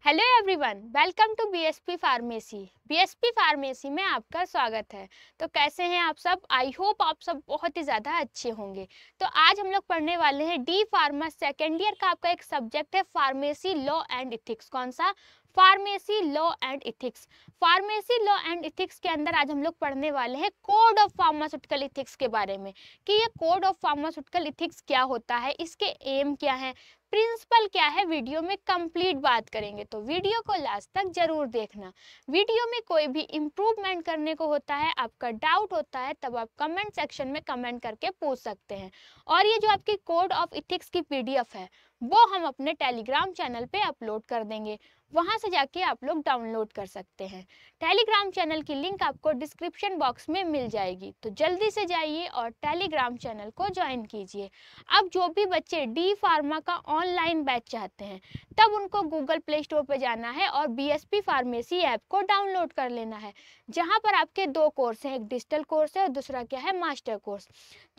Hello everyone, welcome to BSP pharmacy. BSP pharmacy में आपका स्वागत है। तो कैसे हैं आप सब? आई होप आप सब बहुत ही ज़्यादा अच्छे होंगे। तो आज हम लोग पढ़ने वाले हैं डी फार्मा सेकेंड ईयर का आपका एक सब्जेक्ट है फार्मेसी लॉ एंड इथिक्स। कौन सा? Pharmacy law and ethics. Pharmacy law and ethics के अंदर आज हम लोग पढ़ने वाले हैं कोड ऑफ फार्मास्यूटिकल इथिक्स के बारे में कि ये कोड ऑफ फार्मास्यूटिकल इथिक्स क्या होता है, इसके एम क्या है, प्रिंसिपल क्या है। वीडियो में कंप्लीट बात करेंगे, तो वीडियो को लास्ट तक जरूर देखना। वीडियो में कोई भी इम्प्रूवमेंट करने को होता है, आपका डाउट होता है, तब आप कमेंट सेक्शन में कमेंट करके पूछ सकते हैं। और ये जो आपकी कोड ऑफ इथिक्स की पीडीएफ है वो हम अपने टेलीग्राम चैनल पे अपलोड कर देंगे, वहां से जाके आप लोग डाउनलोड कर सकते हैं। टेलीग्राम चैनल की लिंक आपको डिस्क्रिप्शन बॉक्स में मिल जाएगी, तो जल्दी से जाइए और टेलीग्राम चैनल को ज्वाइन कीजिए। अब जो भी बच्चे डी फार्मा का ऑनलाइन बैच चाहते हैं, तब उनको गूगल प्ले स्टोर पे जाना है और बीएसपी फार्मेसी ऐप को डाउनलोड कर लेना है, जहां पर आपके दो कोर्स हैं, एक डिजिटल कोर्स है और दूसरा क्या है, मास्टर कोर्स।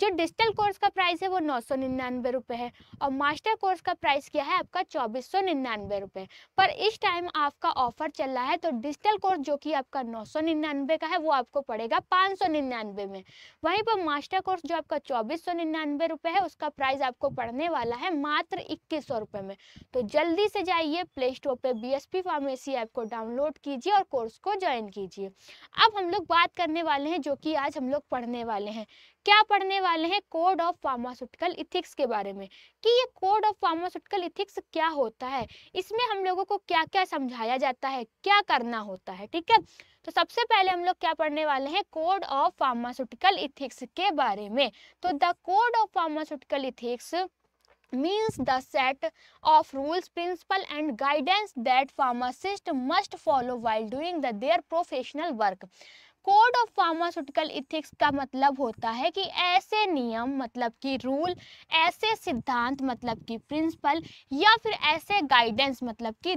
जो डिजिटल कोर्स का प्राइस है वो 999 रुपये है और मास्टर कोर्स का प्राइस क्या है आपका 2499 रुपये। पर इस टाइम आपका ऑफर चल रहा है, तो डिजिटल कोर्स जो कि आपका 999 का है वो आपको पड़ेगा 599 में। वहीं पर मास्टर कोर्स जो आपका 2499 रुपये है, उसका प्राइस आपको पड़ने वाला है मात्र 2100 रुपये में। तो जल्दी से जाइए प्ले स्टोर पे बीएसपी फार्मेसी ऐप को डाउनलोड कीजिए और कोर्स को ज्वाइन कीजिए। अब हम लोग बात करने वाले हैं, जो कि आज हम लोग पढ़ने वाले हैं, क्या पढ़ने वाले हैं, कोड ऑफ फार्मास्यूटिकल इथिक्स के बारे में कि ये कोड ऑफ फार्मास्यूटिकल इथिक्स क्या होता है, इसमें हम लोगों को क्या क्या समझाया जाता है, क्या करना होता है। ठीक है, तो सबसे पहले हम लोग क्या पढ़ने वाले हैं, कोड ऑफ फार्मास्यूटिकल इथिक्स के बारे में। तो the code of pharmaceutical ethics means the set of rules, principle and guidance that pharmacists must follow while doing their professional work। Code of pharmaceutical ethics का मतलब होता है कि ऐसे नियम मतलब कि रूल, ऐसे सिद्धांत मतलब कि प्रिंसिपल, या फिर ऐसे गाइडेंस मतलब कि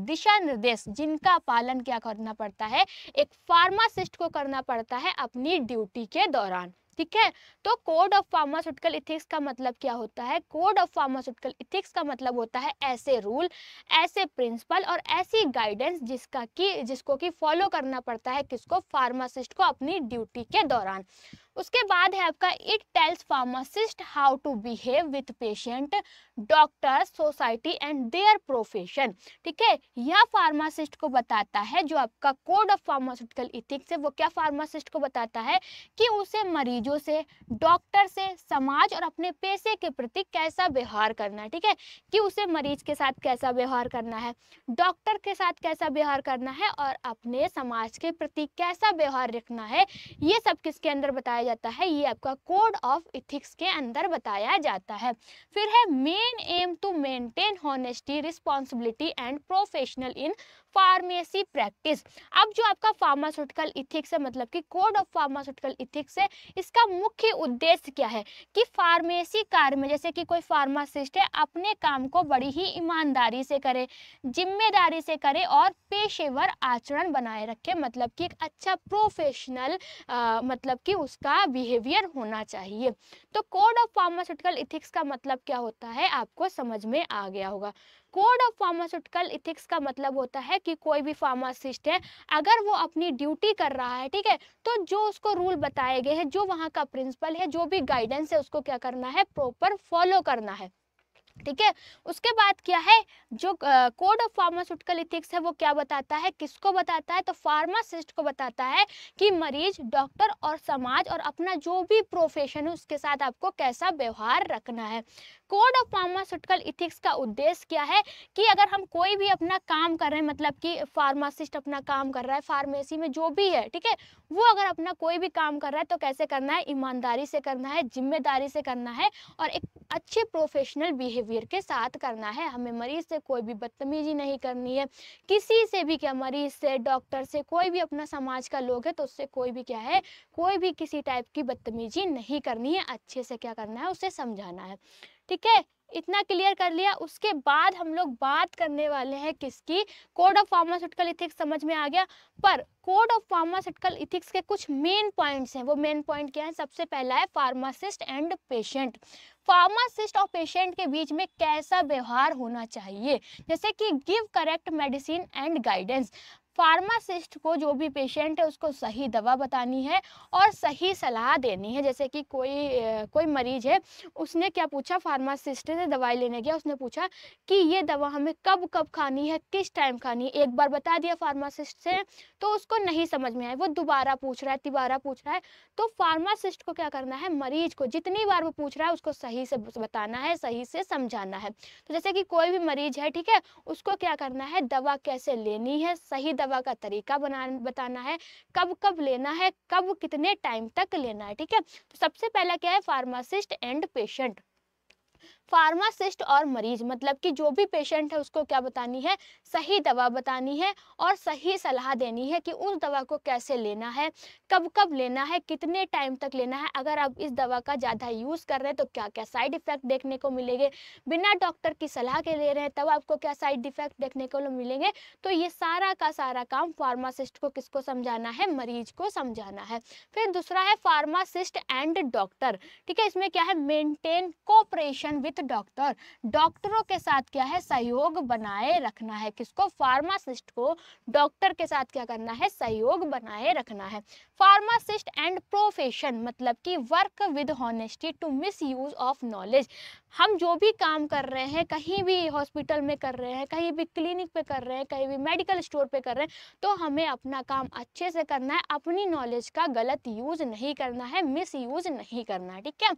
दिशा निर्देश जिनका पालन क्या करना पड़ता है, एक फार्मासिस्ट को करना पड़ता है अपनी ड्यूटी के दौरान। ठीक है, तो कोड ऑफ फार्मास्यूटिकल इथिक्स का मतलब क्या होता है, कोड ऑफ फार्मास्यूटिकल इथिक्स का मतलब होता है ऐसे रूल, ऐसे प्रिंसिपल और ऐसी गाइडेंस जिसको कि फॉलो करना पड़ता है, किसको, फार्मासिस्ट को अपनी ड्यूटी के दौरान। उसके बाद है आपका it tells pharmacist how to behave with patient, doctor, society and their profession. ठीक है, यह फार्मासिस्ट को बताता है, जो आपका कोड ऑफ फार्मास्यूटिकल इथिक्स है वो क्या फार्मासिस्ट को बताता है कि उसे मरीजों से, डॉक्टर से, समाज और अपने पेशे के प्रति कैसा व्यवहार करना है। ठीक है, कि उसे मरीज के साथ कैसा व्यवहार करना है, डॉक्टर के साथ कैसा व्यवहार करना है और अपने समाज के प्रति कैसा व्यवहार रखना है, ये सब किसके अंदर बताया जाता है, ये आपका कोड ऑफ इथिक्स के अंदर बताया जाता है। फिर है main aim to maintain honesty, responsibility and professional in pharmacy practice. अब जो आपका फार्मास्यूटिकल इथिक्स है मतलब कि कोड ऑफ फार्मास्यूटिकल इथिक्स है, इसका मुख्य उद्देश्य क्या है कि फार्मेसी कार्य में, जैसे कि कोई फार्मासिस्ट है, अपने काम को बड़ी ही ईमानदारी से करे, जिम्मेदारी से करे और पेशेवर आचरण बनाए रखे, मतलब कि एक अच्छा प्रोफेशनल मतलब कि उसका बिहेवियर होना चाहिए। तो कोड ऑफ फार्मास्यूटिकल इथिक्स का मतलब क्या होता है, आपको समझ में आ गया होगा। कोड ऑफ फार्मास्यूटिकल इथिक्स का मतलब होता है कि कोई भी फार्मासिस्ट है, अगर वो अपनी ड्यूटी कर रहा है, ठीक है, तो जो उसको रूल बताए गए हैं, जो वहाँ का प्रिंसिपल है, जो भी गाइडेंस है, उसको क्या करना है, प्रॉपर फॉलो करना है। ठीक है, उसके बाद क्या है, जो कोड ऑफ फार्मास्यूटिकल इथिक्स है वो क्या बताता है, किसको बताता है, तो फार्मासिस्ट को बताता है कि मरीज, डॉक्टर और समाज और अपना जो भी प्रोफेशन है उसके साथ आपको कैसा व्यवहार रखना है। कोड ऑफ फार्मास्यूटिकल इथिक्स का उद्देश्य क्या है कि अगर हम कोई भी अपना काम कर रहे हैं, मतलब कि फार्मासिस्ट अपना काम कर रहा है, फार्मेसी में जो भी है, ठीक है, वो अगर अपना कोई भी काम कर रहा है तो कैसे करना है, ईमानदारी से करना है, जिम्मेदारी से करना है और एक अच्छे प्रोफेशनल बिहेवियर के साथ करना है। हमें मरीज से कोई भी बदतमीजी नहीं करनी है, किसी से भी, क्या, मरीज से, डॉक्टर से, कोई भी अपना समाज का लोग है तो उससे कोई भी क्या है, कोई भी किसी टाइप की बदतमीजी नहीं करनी है, अच्छे से क्या करना है, उसे समझाना है। ठीक है, इतना क्लियर कर लिया। उसके बाद हम लोग बात करने वाले हैं किसकी, कोड ऑफ फार्मास्यूटिकल इथिक्स समझ में आ गया। पर कोड ऑफ फार्मास्यूटिकल इथिक्स के कुछ मेन पॉइंट्स हैं, वो मेन पॉइंट क्या है, सबसे पहला है फार्मासिस्ट एंड पेशेंट। फार्मासिस्ट और पेशेंट के बीच में कैसा व्यवहार होना चाहिए, जैसे कि give correct medicine and guidance. Pharmacist को जो भी पेशेंट है उसको सही दवा बतानी है और सही सलाह देनी है। जैसे कि कोई मरीज है, उसने क्या पूछा, फार्मासिस्ट से दवाई लेने गया, उसने पूछा कि ये दवा हमें कब कब खानी है, किस टाइम खानी है। एक बार बता दिया फार्मासिस्ट से तो उसको नहीं समझ में आया, वो दोबारा पूछ रहा है, तिबारा पूछ रहा है। तो फार्मासिस्ट को क्या करना है, मरीज को जितनी बार वो पूछ रहा है उसको सही से बताना है, सही से समझाना है। तो जैसे कि कोई भी मरीज है, ठीक है, उसको क्या करना है, दवा कैसे लेनी है, सही दवा का तरीका बताना है, कब कब लेना है, कब कितने टाइम तक लेना है। ठीक है, तो सबसे पहला क्या है, फार्मासिस्ट एंड पेशेंट। फार्मासिस्ट और मरीज मतलब कि जो भी पेशेंट है उसको क्या बतानी है, सही दवा बतानी है और सही सलाह देनी है कि उस दवा को कैसे लेना है, कब कब लेना है, कितने टाइम तक लेना है, अगर आप इस दवा का ज़्यादा यूज़ कर रहे हैं तो क्या क्या साइड इफेक्ट देखने को मिलेंगे, बिना डॉक्टर की सलाह के ले रहे हैं तब आपको क्या साइड इफेक्ट देखने को मिलेंगे। तो ये सारा का सारा काम फार्मासिस्ट को किसको समझाना है, मरीज को समझाना है। फिर दूसरा है फार्मासिस्ट एंड डॉक्टर। ठीक है, इसमें क्या है, मेंटेन कोऑपरेशन विद डॉक्टर। डॉक्टरों के साथ क्या है, सहयोग बनाए रखना है। किसको, फार्मासिस्ट को डॉक्टर के साथ क्या करना है, सहयोग बनाए रखना है। फार्मासिस्ट एंड प्रोफेशन मतलब कि work with honesty to misuse of knowledge. हम जो भी काम कर रहे हैं, कहीं भी हॉस्पिटल में कर रहे हैं, कहीं भी क्लिनिक पे कर रहे हैं, कहीं भी मेडिकल स्टोर पे कर रहे हैं, तो हमें अपना काम अच्छे से करना है, अपनी नॉलेज का गलत यूज नहीं करना है, मिस यूज नहीं करना है। ठीक है,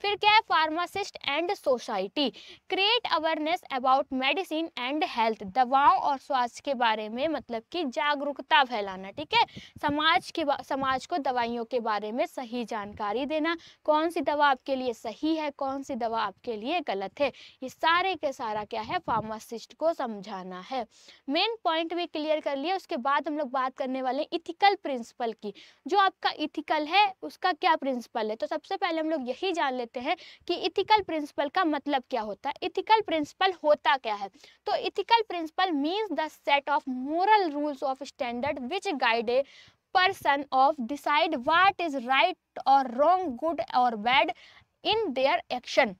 फिर क्या है, pharmacist and society create awareness about medicine and health. दवाओं और स्वास्थ्य के बारे में मतलब कि जागरूकता फैलाना। ठीक है, समाज को दवाइयों के बारे में सही जानकारी देना, कौन सी दवा आपके लिए सही है, कौन सी दवा आपके लिए गलत है, ये सारे के सारा क्या है, फार्मासिस्ट को समझाना है। मेन पॉइंट भी क्लियर कर लिया। उसके बाद हम लोग बात करने वाले इथिकल प्रिंसिपल की। जो आपका इथिकल है उसका क्या प्रिंसिपल है, तो सबसे पहले हम लोग यही जान लेते हैं कि इथिकल प्रिंसिपल का मतलब क्या होता है। इथिकल प्रिंसिपल होता क्या है, तो ethical principle means the set of moral rules of standard which guide a person of decide what is right or wrong, good or bad in their action।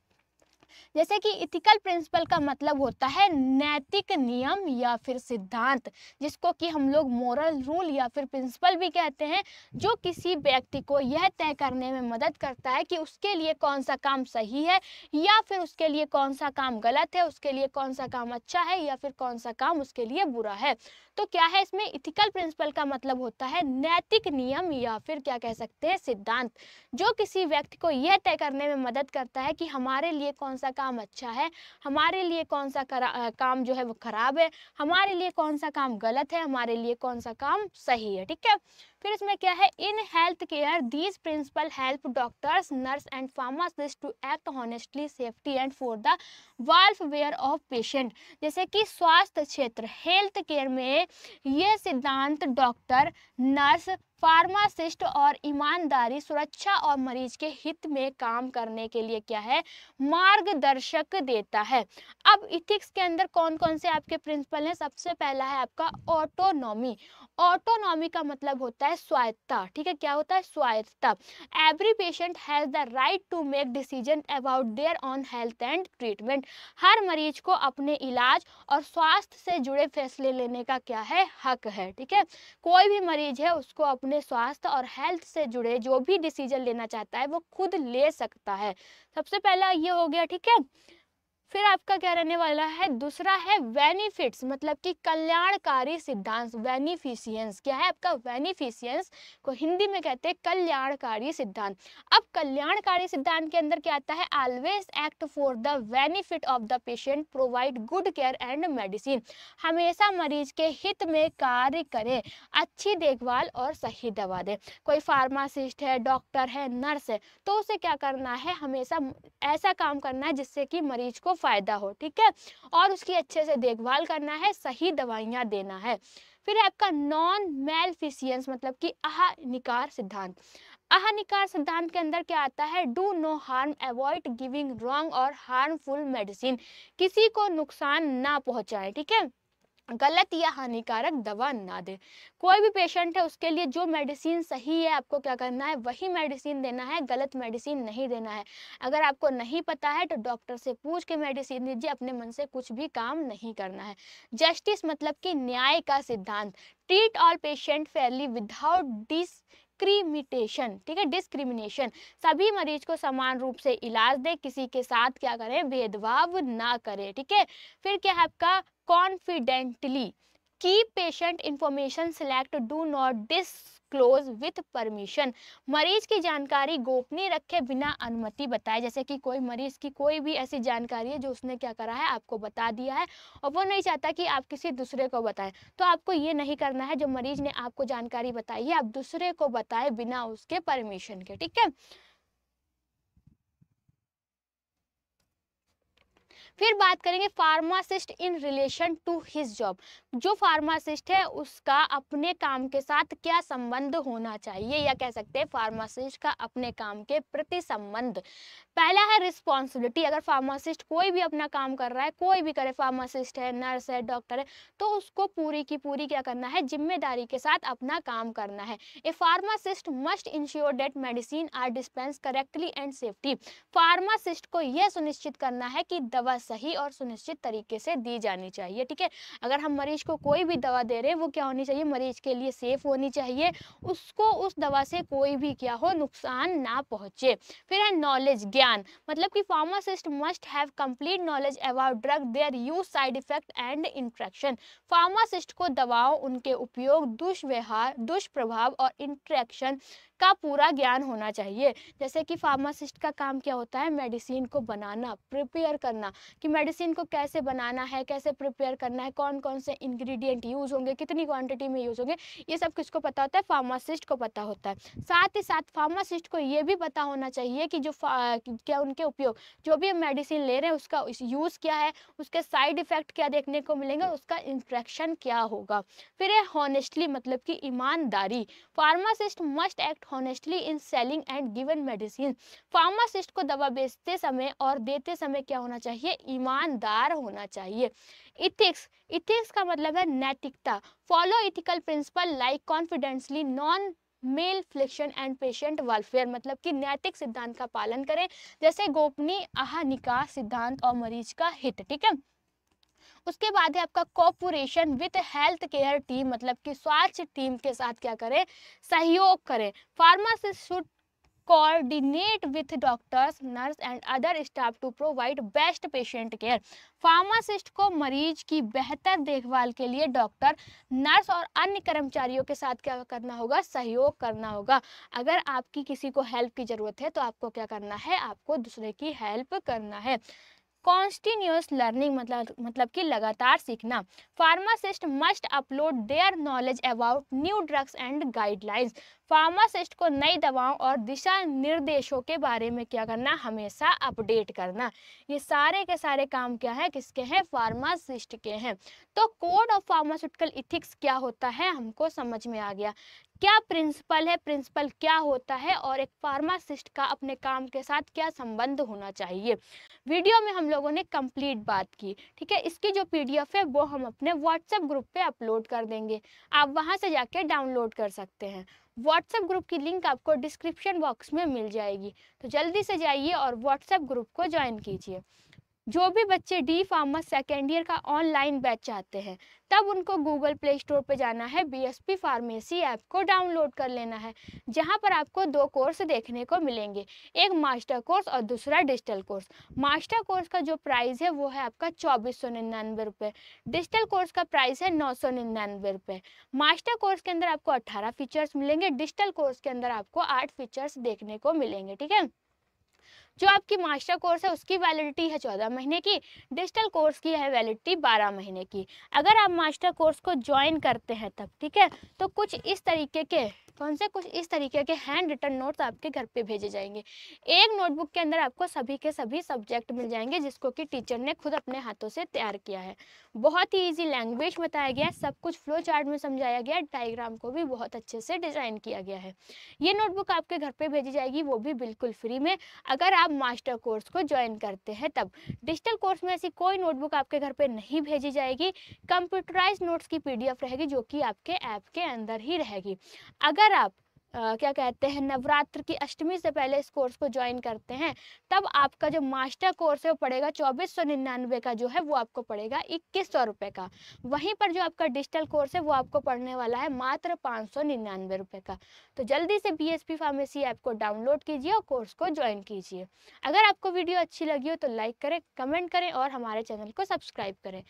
जैसे कि इथिकल प्रिंसिपल का मतलब होता है नैतिक नियम या फिर सिद्धांत, जिसको कि हम लोग मोरल रूल या फिर प्रिंसिपल भी कहते हैं, जो किसी व्यक्ति को यह तय करने में मदद करता है कि उसके लिए कौन सा काम सही है या फिर उसके लिए कौन सा काम गलत है, उसके लिए कौन सा काम अच्छा है या फिर कौन सा काम उसके लिए बुरा है। तो क्या है, इसमें इथिकल प्रिंसिपल का मतलब होता है नैतिक नियम या फिर क्या कह सकते हैं, सिद्धांत, जो किसी व्यक्ति को यह तय करने में मदद करता है कि हमारे लिए कौन सा काम अच्छा है, हमारे लिए कौन सा काम जो है वो खराब है, हमारे लिए कौन सा काम गलत है, हमारे लिए कौन सा काम सही है। ठीक है, फिर इसमें क्या है, in health care these principle help doctors, nurse and pharmacist to act honestly, safety and for the welfare of patient. जैसे कि स्वास्थ्य क्षेत्र हेल्थ केयर में ये सिद्धांत डॉक्टर, नर्स, फार्मासिस्ट और ईमानदारी, सुरक्षा और मरीज के हित में काम करने के लिए क्या है, मार्गदर्शक देता है। अब इथिक्स के अंदर कौन कौन से आपके प्रिंसिपल हैं, सबसे पहला है आपका ऑटोनॉमी। ऑटोनॉमी का मतलब होता है स्वायत्तता। ठीक है, क्या होता है, स्वायत्तता। Every patient has the right to make decision about their own health and treatment. हर मरीज को अपने इलाज और स्वास्थ्य से जुड़े फैसले लेने का क्या है, हक है। ठीक है, कोई भी मरीज है उसको अपने स्वास्थ्य और हेल्थ से जुड़े जो भी डिसीजन लेना चाहता है वो खुद ले सकता है। सबसे पहला ये हो गया। ठीक है, फिर आपका क्या रहने वाला है, दूसरा है बेनिफिट्स मतलब कि कल्याणकारी सिद्धांत। बेनिफिशियंस क्या है आपका, बेनिफिशियंस को हिंदी में कहते हैं कल्याणकारी सिद्धांत। अब कल्याणकारी सिद्धांत के अंदर क्या आता है, always act for the benefit of the patient, provide good care and medicine. हमेशा मरीज के हित में कार्य करें, अच्छी देखभाल और सही दवा दें। कोई फार्मासिस्ट है, डॉक्टर है, नर्स है, तो उसे क्या करना है, हमेशा ऐसा काम करना है जिससे कि मरीज को फायदा हो। ठीक है, और उसकी अच्छे से देखभाल करना है, सही दवाइयाँ देना है। फिर आपका नॉन मेलफिशियंस मतलब कि अहानिकार सिद्धांत। अहानिकार सिद्धांत के अंदर क्या आता है, do no harm, avoid giving wrong और हार्मफुल मेडिसिन, किसी को नुकसान ना पहुंचाए, ठीक है, गलत या हानिकारक दवा ना दे। कोई भी पेशेंट है उसके लिए जो मेडिसिन सही है आपको क्या करना है, वही मेडिसिन देना है, गलत मेडिसिन नहीं देना है। अगर आपको नहीं पता है तो डॉक्टर से पूछ के मेडिसिन दीजिए, अपने मन से कुछ भी काम नहीं करना है। जस्टिस मतलब कि न्याय का सिद्धांत, treat all patient Fairlie without discrimination, ठीक है, डिस्क्रिमिनेशन, सभी मरीज को समान रूप से इलाज दे, किसी के साथ क्या करें, भेदभाव ना करें, ठीक है। फिर क्या है आपका confidently keep patient information select, do not disclose with permission, मरीज की जानकारी गोपनीय रखे, बिना अनुमति बताए। जैसे कि कोई मरीज की कोई भी ऐसी जानकारी है जो उसने क्या करा है, आपको बता दिया है और वो नहीं चाहता कि आप किसी दूसरे को बताएं, तो आपको ये नहीं करना है। जो मरीज ने आपको जानकारी बताई है आप दूसरे को बताएं बिना उसके परमिशन के, ठीक है। फिर बात करेंगे pharmacist in relation to his job, जो फार्मासिस्ट है उसका अपने काम के साथ क्या संबंध होना चाहिए, या कह सकते हैं फार्मासिस्ट का अपने काम के प्रति संबंध। पहला है रिस्पॉन्सिबिलिटी, अगर फार्मासिस्ट कोई भी अपना काम कर रहा है, कोई भी करे, फार्मासिस्ट है, नर्स है, डॉक्टर है, तो उसको पूरी की पूरी क्या करना है, जिम्मेदारी के साथ अपना काम करना है। A pharmacist must ensure that medicine are dispense correctly and safety, pharmacist को यह सुनिश्चित करना है कि दवा सही और सुनिश्चित तरीके से दी जानी चाहिए, ठीक है। अगर हम मरीज को कोई भी दवा दे रहे हैं वो क्या होनी चाहिए, मरीज के लिए सेफ होनी चाहिए, उसको उस दवा से कोई भी क्या हो, नुकसान ना पहुंचे। फिर है नॉलेज, ज्ञान, मतलब कि pharmacist must have complete knowledge about drug, their use, side effect and interaction, pharmacist को दवाओं, उनके उपयोग, दुष्व्यवहार, दुष्प्रभाव और इंट्रैक्शन का पूरा ज्ञान होना चाहिए। जैसे कि फार्मासिस्ट का काम क्या होता है, मेडिसिन को बनाना, प्रिपेयर करना, कि मेडिसिन को कैसे बनाना है, कैसे प्रिपेयर करना है, कौन कौन से इंग्रेडिएंट यूज होंगे, कितनी क्वांटिटी में यूज होंगे, ये सब किसको पता होता है, फार्मासिस्ट को पता होता है। साथ ही साथ फार्मासिस्ट को ये भी पता होना चाहिए कि जो क्या उनके उपयोग, जो भी हम मेडिसिन ले रहे हैं उसका यूज क्या है, उसके साइड इफेक्ट क्या देखने को मिलेंगे, उसका इंट्रैक्शन क्या होगा। फिर है हॉनेस्टली, मतलब कि ईमानदारी, pharmacist must act honestly in selling and given medicine, pharmacist को दवा बेचते समय और देते समय क्या होना चाहिए, ईमानदार होना चाहिए। इथिक्स, इथिक्स का मतलब है नैतिकता, follow ethical principle like confidentiality non maleficence and patient welfare, मतलब कि नैतिक सिद्धांत का पालन करें, जैसे गोपनीय, अहानिका सिद्धांत और मरीज का हित, ठीक है। उसके बाद है आपका cooperation with health care team, मतलब कि स्वास्थ्य टीम के साथ क्या करें, सहयोग करें। Pharmacist should coordinate with doctors, nurse and other staff to provide best patient care, pharmacist को मरीज की बेहतर देखभाल के लिए डॉक्टर, नर्स और अन्य कर्मचारियों के साथ क्या करना होगा, सहयोग करना होगा। अगर आपकी किसी को हेल्प की जरूरत है तो आपको क्या करना है, आपको दूसरे की हेल्प करना है। कॉन्टिन्यूअस लर्निंग, मतलब कि लगातार सीखना, pharmacist must upload their knowledge about new drugs and guidelines, pharmacist को नई दवाओं और दिशा निर्देशों के बारे में क्या करना, हमेशा अपडेट करना। ये सारे के सारे काम क्या है, किसके हैं, फार्मासिस्ट के हैं। तो कोड ऑफ फार्मास्यूटिकल इथिक्स क्या होता है, हमको समझ में आ गया। क्या प्रिंसिपल है, प्रिंसिपल क्या होता है, और एक फार्मासिस्ट का अपने काम के साथ क्या संबंध होना चाहिए। वीडियो में हम लोगों ने कंप्लीट बात की, ठीक है। इसकी जो पीडीएफ है वो हम अपने व्हाट्सएप ग्रुप पे अपलोड कर देंगे, आप वहां से जाके डाउनलोड कर सकते हैं। व्हाट्सएप ग्रुप की लिंक आपको डिस्क्रिप्शन बॉक्स में मिल जाएगी, तो जल्दी से जाइए और व्हाट्सएप ग्रुप को ज्वाइन कीजिए। जो भी बच्चे डी फार्मा सेकेंड ईयर का ऑनलाइन बैच चाहते हैं तब उनको गूगल प्ले स्टोर पे जाना है, बीएसपी फार्मेसी ऐप को डाउनलोड कर लेना है, जहां पर आपको 2 कोर्स देखने को मिलेंगे, एक मास्टर कोर्स और दूसरा डिजिटल कोर्स। मास्टर कोर्स का जो प्राइस है वो है आपका 2499 रुपये, डिजिटल कोर्स का प्राइस है 999 रुपये। मास्टर कोर्स के अंदर आपको 18 फीचर्स मिलेंगे, डिजिटल कोर्स के अंदर आपको 8 फीचर्स देखने को मिलेंगे, ठीक है। जो आपकी मास्टर कोर्स है उसकी वैलिडिटी है 14 महीने की, डिजिटल कोर्स की है वैलिडिटी 12 महीने की। अगर आप मास्टर कोर्स को ज्वाइन करते हैं तब, ठीक है, तो कुछ इस तरीके के तो उनसे कुछ इस तरीके के हैंड रिटन नोट्स आपके घर पे भेजे जाएंगे। एक नोटबुक के अंदर आपको सभी के सभी सब्जेक्ट मिल जाएंगे जिसको कि टीचर ने खुद अपने हाथों से तैयार किया है। बहुत ही ईजी लैंग्वेज बताया गया है, सब कुछ फ्लो चार्ट में समझाया गया है, डायग्राम को भी बहुत अच्छे से डिज़ाइन किया गया है। ये नोटबुक आपके घर पे भेजी जाएगी, वो भी बिल्कुल फ्री में, अगर आप मास्टर कोर्स को ज्वाइन करते हैं तब। डिजिटल कोर्स में ऐसी कोई नोटबुक आपके घर पे नहीं भेजी जाएगी, कंप्यूटराइज नोट्स की PDF रहेगी जो कि आपके ऐप के अंदर ही रहेगी। अगर आप क्या कहते हैं नवरात्र की अष्टमी से पहले इस कोर्स को ज्वाइन करते हैं तब आपका जो मास्टर कोर्स है वो पड़ेगा 2499 का, जो है वो आपको पड़ेगा 2100 रुपये का। वहीं पर जो आपका डिजिटल कोर्स है वो आपको पड़ने वाला है मात्र 599 रुपये का। तो जल्दी से BSP फार्मेसी ऐप को डाउनलोड कीजिए और कोर्स को ज्वाइन कीजिए। अगर आपको वीडियो अच्छी लगी हो तो लाइक करें, कमेंट करें और हमारे चैनल को सब्सक्राइब करें।